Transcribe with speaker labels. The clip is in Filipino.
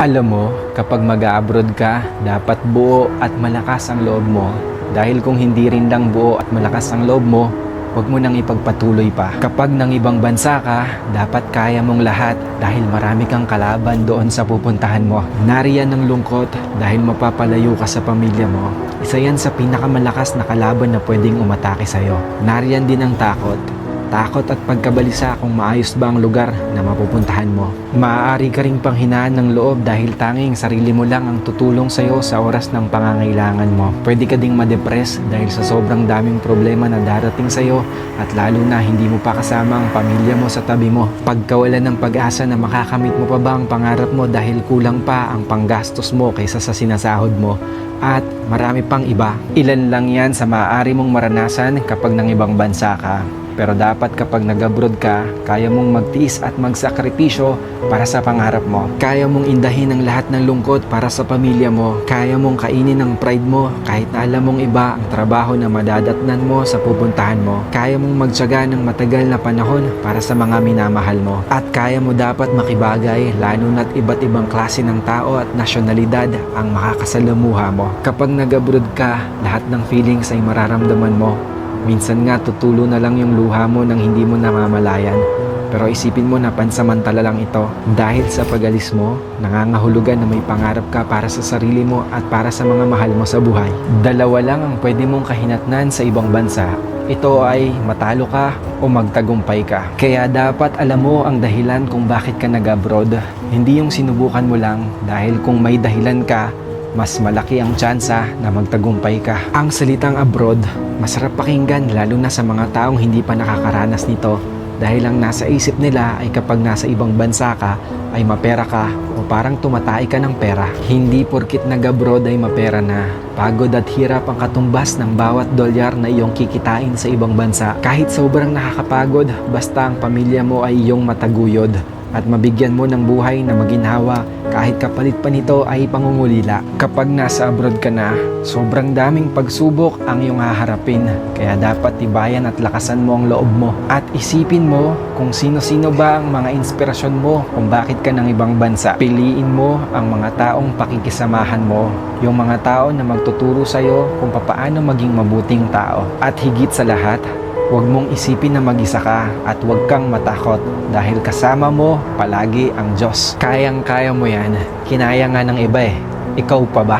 Speaker 1: Alam mo, kapag mag-abroad ka, dapat buo at malakas ang loob mo. Dahil kung hindi rin lang buo at malakas ang loob mo, huwag mo nang ipagpatuloy pa. Kapag nang ibang bansa ka, dapat kaya mong lahat dahil marami kang kalaban doon sa pupuntahan mo. Nariyan ang lungkot dahil mapapalayo ka sa pamilya mo. Isa yan sa pinakamalakas na kalaban na pwedeng umatake sa'yo. Nariyan din ang takot. Takot at pagkabalisa kung maayos ba ang lugar na mapupuntahan mo. Maaari ka ring panghinaan ng loob dahil tanging sarili mo lang ang tutulong sa'yo sa oras ng pangangailangan mo. Pwede ka ding madepress dahil sa sobrang daming problema na darating sa'yo at lalo na hindi mo pa kasama ang pamilya mo sa tabi mo. Pagkawalan ng pag-asa na makakamit mo pa ba ang pangarap mo dahil kulang pa ang panggastos mo kaysa sa sinasahod mo. At marami pang iba. Ilan lang yan sa maaari mong maranasan kapag nang ibang bansa ka. Pero dapat kapag nag-abroad ka, kaya mong magtiis at magsakripisyo para sa pangarap mo. Kaya mong indahin ang lahat ng lungkot para sa pamilya mo. Kaya mong kainin ang pride mo kahit na alam mong iba ang trabaho na madadatnan mo sa pupuntahan mo. Kaya mong magtiyaga ng matagal na panahon para sa mga minamahal mo. At kaya mo dapat makibagay lalo na't iba't ibang klase ng tao at nasyonalidad ang makakasalamuha mo. Kapag nag-abroad ka, lahat ng feelings ay mararamdaman mo. Minsan nga tutulo na lang yung luha mo nang hindi mo namamalayan. Pero isipin mo na pansamantala lang ito. Dahil sa pag-alis mo, nangangahulugan na may pangarap ka para sa sarili mo at para sa mga mahal mo sa buhay. Dalawa lang ang pwede mong kahinatnan sa ibang bansa. Ito ay matalo ka o magtagumpay ka. Kaya dapat alam mo ang dahilan kung bakit ka nag-abroad. Hindi yung sinubukan mo lang dahil kung may dahilan ka, mas malaki ang tsansa na magtagumpay ka. Ang salitang abroad, masarap pakinggan lalo na sa mga taong hindi pa nakakaranas nito dahil ang nasa isip nila ay kapag nasa ibang bansa ka ay mapera ka o parang tumatay ka ng pera. Hindi porkit nag-abroad ay mapera na. Pagod at hirap ang katumbas ng bawat dolyar na iyong kikitain sa ibang bansa. Kahit sobrang nakakapagod, basta ang pamilya mo ay iyong mataguyod at mabigyan mo ng buhay na maginhawa kahit kapalit pa nito ay pangungulila. Kapag nasa abroad ka na, sobrang daming pagsubok ang iyong haharapin. Kaya dapat tibayan at lakasan mo ang loob mo. At isipin mo kung sino-sino ba ang mga inspirasyon mo kung bakit ka ng ibang bansa. Piliin mo ang mga taong pakikisamahan mo. Yung mga tao na magtuturo sa'yo kung papaano maging mabuting tao. At higit sa lahat, huwag mong isipin na mag-isa ka at huwag kang matakot dahil kasama mo palagi ang Diyos. Kayang-kaya mo yan. Kinaya nga ng iba eh. Ikaw pa ba?